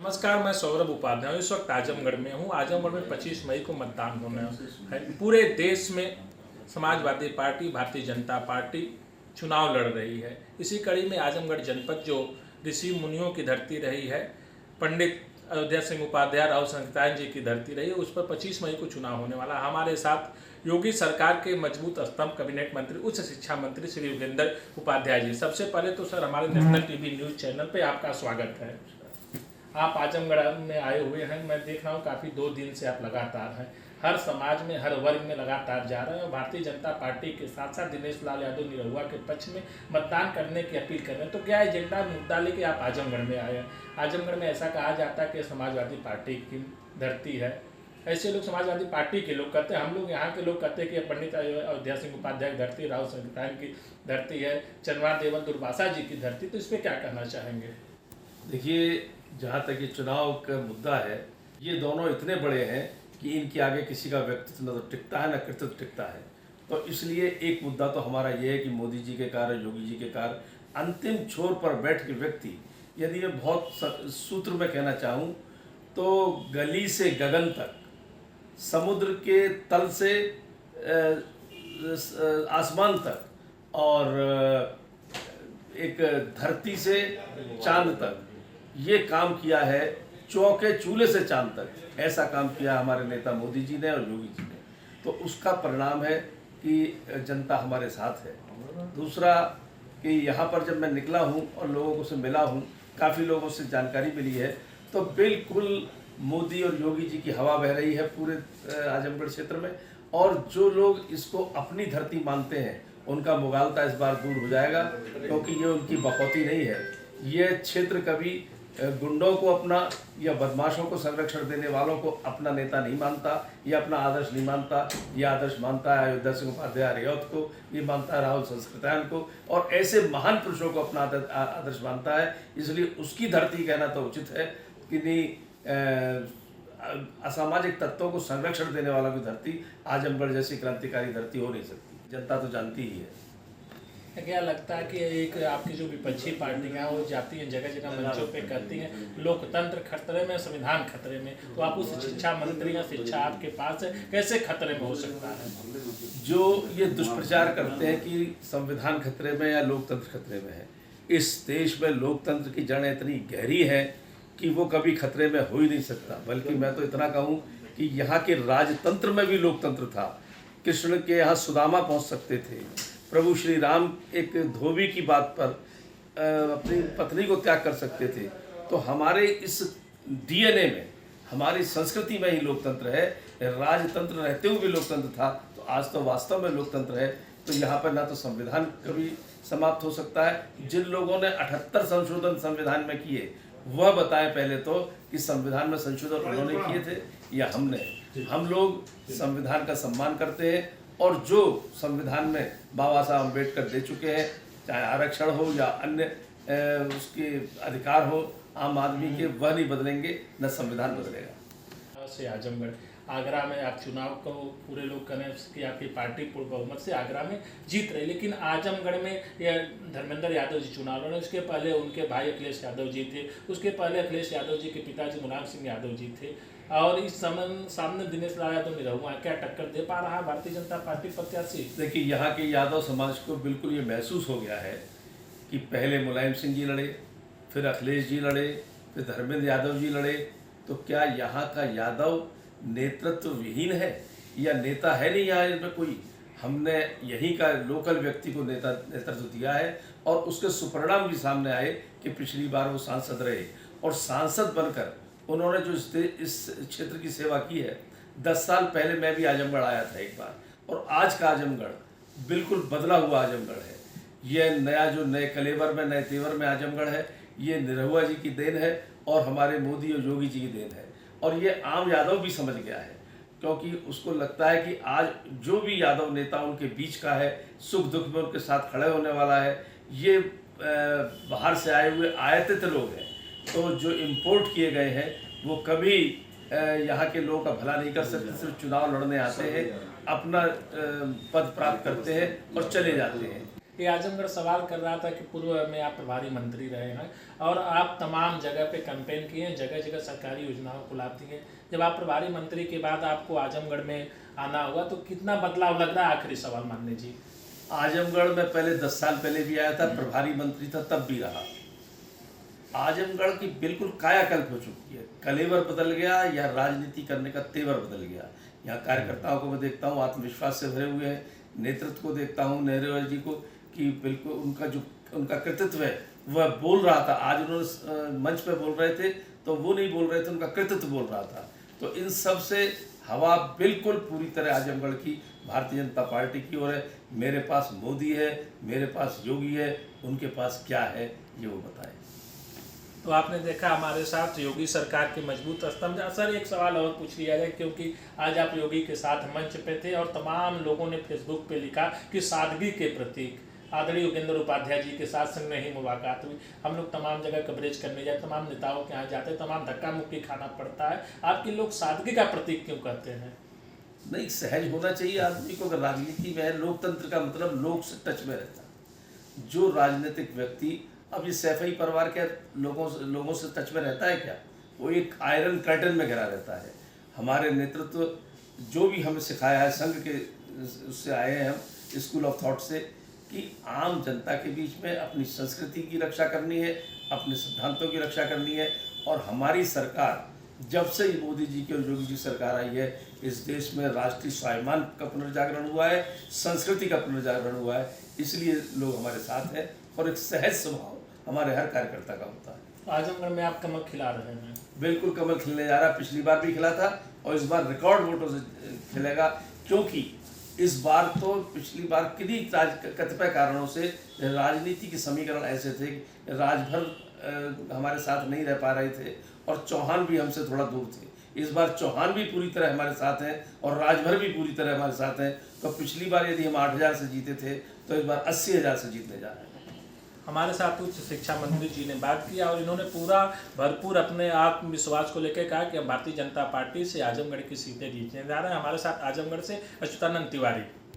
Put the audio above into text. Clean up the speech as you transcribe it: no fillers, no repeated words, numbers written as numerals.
नमस्कार, मैं सौरभ उपाध्याय इस वक्त आजमगढ़ में हूँ। आजमगढ़ में 25 मई को मतदान होना है। पूरे देश में समाजवादी पार्टी, भारतीय जनता पार्टी चुनाव लड़ रही है। इसी कड़ी में आजमगढ़ जनपद जो ऋषि मुनियों की धरती रही है, पंडित अयोध्या सिंह उपाध्याय, राव संगतान जी की धरती रही है, उस पर 25 मई को चुनाव होने वाला। हमारे साथ योगी सरकार के मजबूत स्तंभ कैबिनेट मंत्री, उच्च शिक्षा मंत्री श्री योगेंद्र उपाध्याय जी। सबसे पहले तो सर, हमारे नेशनल टीवी न्यूज चैनल पे आपका स्वागत है। आप आजमगढ़ में आए हुए हैं, मैं देख रहा हूँ काफ़ी 2 दिन से आप लगातार हैं, हर समाज में, हर वर्ग में लगातार जा रहे हैं और भारतीय जनता पार्टी के साथ साथ दिनेश लाल यादव निरहुआ के पक्ष में मतदान करने की अपील कर रहे हैं। तो क्या एजेंडा मुद्दा लेके आप आजमगढ़ में आए हैं? आजमगढ़ में ऐसा कहा जाता है कि समाजवादी पार्टी की धरती है, ऐसे लोग समाजवादी पार्टी के लोग कहते हैं, हम लोग यहाँ के लोग कहते हैं कि पंडित अयोध्या सिंह उपाध्याय की धरती, राव संगतान की धरती है, चंद्रमा देवन दुर्वासा जी की धरती। तो इस पर क्या कहना चाहेंगे? देखिए, जहाँ तक ये चुनाव का मुद्दा है, ये दोनों इतने बड़े हैं कि इनके आगे किसी का व्यक्तित्व न तो टिकता है न कृतित्व टिकता है। तो इसलिए एक मुद्दा तो हमारा ये है कि मोदी जी के कार्य, योगी जी के कार्य, अंतिम छोर पर बैठ के व्यक्ति, यदि मैं बहुत सूत्र में कहना चाहूँ तो गली से गगन तक, समुद्र के तल से आसमान तक और एक धरती से चांद तक ये काम किया है, चौके चूल्हे से चांद तक ऐसा काम किया हमारे नेता मोदी जी ने और योगी जी ने। तो उसका परिणाम है कि जनता हमारे साथ है। दूसरा कि यहाँ पर जब मैं निकला हूँ और लोगों से मिला हूँ, काफ़ी लोगों से जानकारी मिली है, तो बिल्कुल मोदी और योगी जी की हवा बह रही है पूरे आजमगढ़ क्षेत्र में। और जो लोग इसको अपनी धरती मानते हैं उनका मुगालता इस बार दूर हो जाएगा, क्योंकि ये उनकी बकौती नहीं है। ये क्षेत्र कभी गुंडों को अपना या बदमाशों को संरक्षण देने वालों को अपना नेता नहीं मानता, या अपना आदर्श नहीं मानता। ये आदर्श मानता है अयोध्या सिंह उपाध्याय रियात को, ये मानता है राहुल संस्कृतायन को, और ऐसे महान पुरुषों को अपना आदर्श मानता है। इसलिए उसकी धरती कहना तो उचित है कि नहीं, असामाजिक तत्वों को संरक्षण देने वालों की धरती आजमगढ़ जैसी क्रांतिकारी धरती हो नहीं सकती। जनता तो जानती ही है। क्या लगता है कि एक आपकी जो विपक्षी पार्टियां वो जाती हैं, जगह जगह मंचों पे कहती हैं लोकतंत्र खतरे में, संविधान खतरे में, तो आप उस शिक्षा मंत्री या शिक्षा आपके पास है, कैसे खतरे में हो सकता है? जो ये दुष्प्रचार करते हैं कि संविधान खतरे में या लोकतंत्र खतरे में है, इस देश में लोकतंत्र की जड़ें इतनी गहरी है कि वो कभी खतरे में हो ही नहीं सकता। बल्कि मैं तो इतना कहूँ कि यहाँ के राजतंत्र में भी लोकतंत्र था। कृष्ण के यहाँ सुदामा पहुँच सकते थे, प्रभु श्री राम एक धोबी की बात पर अपनी पत्नी को त्याग कर सकते थे। तो हमारे इस डीएनए में, हमारी संस्कृति में ही लोकतंत्र है। राजतंत्र रहते हुए भी लोकतंत्र था, तो आज तो वास्तव में लोकतंत्र है। तो यहाँ पर ना तो संविधान कभी समाप्त हो सकता है। जिन लोगों ने 78 संशोधन संविधान में किए, वह बताएं पहले तो कि संविधान में संशोधन उन्होंने किए थे या हमने। हम लोग संविधान का सम्मान करते हैं, और जो संविधान में बाबा साहब अम्बेडकर दे चुके हैं, चाहे आरक्षण हो या अन्य उसके अधिकार हो आम आदमी के, वह नहीं बदलेंगे, न संविधान बदलेगा। से आजमगढ़, आगरा में आप चुनाव को पूरे लोग करें कि आपकी पार्टी पूर्ण बहुमत से आगरा में जीत रही, लेकिन आजमगढ़ में यह धर्मेंद्र यादव जी चुनाव लड़े। उसके पहले उनके भाई अखिलेश यादव जी थे, उसके पहले अखिलेश यादव जी के पिताजी मुलायम सिंह यादव जी थे, और इस समय सामने दिनेश लाल यादव निरहुआ। क्या टक्कर दे पा रहा है भारतीय जनता पार्टी प्रत्याशी? देखिए, यहाँ के यादव समाज को बिल्कुल ये महसूस हो गया है कि पहले मुलायम सिंह जी लड़े, फिर अखिलेश जी लड़े, फिर धर्मेंद्र यादव जी लड़े। तो क्या यहाँ का यादव नेतृत्व विहीन है या नेता है नहीं यहाँ में कोई? हमने यहीं का लोकल व्यक्ति को नेतृत्व दिया है, और उसके सुपरिणाम भी सामने आए कि पिछली बार वो सांसद रहे, और सांसद बनकर उन्होंने जो इस क्षेत्र की सेवा की है। 10 साल पहले मैं भी आजमगढ़ आया था एक बार, और आज का आजमगढ़ बिल्कुल बदला हुआ आजमगढ़ है। ये नया जो नए कलेवर में, नए तेवर में आजमगढ़ है, ये निरहुआ जी की देन है और हमारे मोदी और योगी जी की देन है। और ये आम यादव भी समझ गया है, क्योंकि उसको लगता है कि आज जो भी यादव नेता उनके बीच का है, सुख दुख में उनके साथ खड़े होने वाला है, ये बाहर से आए हुए आयातित लोग हैं। तो जो इम्पोर्ट किए गए हैं वो कभी यहाँ के लोगों का भला नहीं कर सकते। सिर्फ चुनाव लड़ने आते हैं, अपना पद प्राप्त करते हैं और चले जाते हैं। कि आजमगढ़ सवाल कर रहा था कि पूर्व में आप प्रभारी मंत्री रहे हैं और आप तमाम जगह पे कैंपेन किए हैं, जगह जगह सरकारी योजनाओं को लाती हैं। जब आप प्रभारी मंत्री के बाद आपको आजमगढ़ में आना हुआ तो कितना बदलाव लग रहा है? आखिरी सवाल माननीय जी। आजमगढ़ में पहले 10 साल पहले भी आया था, प्रभारी मंत्री था तब भी रहा। आजमगढ़ की बिल्कुल कायाकल्प हो चुकी है। कलेवर बदल गया या राजनीति करने का तेवर बदल गया। यहाँ कार्यकर्ताओं को मैं देखता हूँ आत्मविश्वास से भरे हुए हैं, नेतृत्व को देखता हूँ नेहरू जी को कि बिल्कुल उनका कृतित्व है वह बोल रहा था। आज उन्होंने मंच पे बोल रहे थे तो वो नहीं बोल रहे थे, उनका कृतित्व बोल रहा था। तो इन सब से हवा बिल्कुल पूरी तरह आजमगढ़ की भारतीय जनता पार्टी की ओर है। मेरे पास मोदी है, मेरे पास योगी है, उनके पास क्या है ये वो बताए। तो आपने देखा हमारे साथ योगी सरकार के मजबूत स्तंभ। सर एक सवाल और पूछ लिया जाए, क्योंकि आज आप योगी के साथ मंच पे थे और तमाम लोगों ने फेसबुक पे लिखा कि सादगी के प्रतीक आदरणीय योगेंद्र उपाध्याय जी के साथ संगही मुलाकात हुई। हम लोग तमाम जगह कवरेज करने जाते, तमाम नेताओं के यहाँ जाते, तमाम धक्का मुक्की खाना पड़ता है। आपके लोग सादगी का प्रतीक क्यों कहते हैं? नहीं, सहज होना चाहिए आदमी को। अगर राजनीति में है, लोकतंत्र का मतलब लोग से टच में रहता है। जो राजनीतिक व्यक्ति अब ये सैफई परिवार के लोगों से टच में रहता है क्या? वो एक आयरन कर्टन में घिरा रहता है। हमारे नेतृत्व जो भी हमें सिखाया है, संघ के उससे आए हैं हम, स्कूल ऑफ थॉट से, कि आम जनता के बीच में अपनी संस्कृति की रक्षा करनी है, अपने सिद्धांतों की रक्षा करनी है। और हमारी सरकार जब से ही मोदी जी की और योगी जी सरकार आई है, इस देश में राष्ट्रीय स्वाभिमान का पुनर्जागरण हुआ है, संस्कृति का पुनर्जागरण हुआ है। इसलिए लोग हमारे साथ हैं और एक सहज स्वभाव हमारे हर कार्यकर्ता का होता है। आजमगढ़ में आप कमल खिला रहे हैं? बिल्कुल कमल खिलने जा रहा है। पिछली बार भी खिला था और इस बार रिकॉर्ड वोटों से खिलेगा, क्योंकि इस बार तो पिछली बार किन्हीं कतिपय कारणों से राजनीति के समीकरण ऐसे थे कि राजभर हमारे साथ नहीं रह पा रहे थे और चौहान भी हमसे थोड़ा दूर थे। इस बार चौहान भी पूरी तरह हमारे साथ हैं और राजभर भी पूरी तरह हमारे साथ हैं। तो पिछली बार यदि हम 8,000 से जीते थे तो इस बार 80,000 से जीतने जा रहे हैं। हमारे साथ उच्च शिक्षा मंत्री जी ने बात किया और इन्होंने पूरा भरपूर अपने आत्मविश्वास को लेकर कहा कि हम भारतीय जनता पार्टी से आजमगढ़ की सीटें जीतने जा रहे हैं। हमारे साथ आजमगढ़ से अच्युतानंद तिवारी।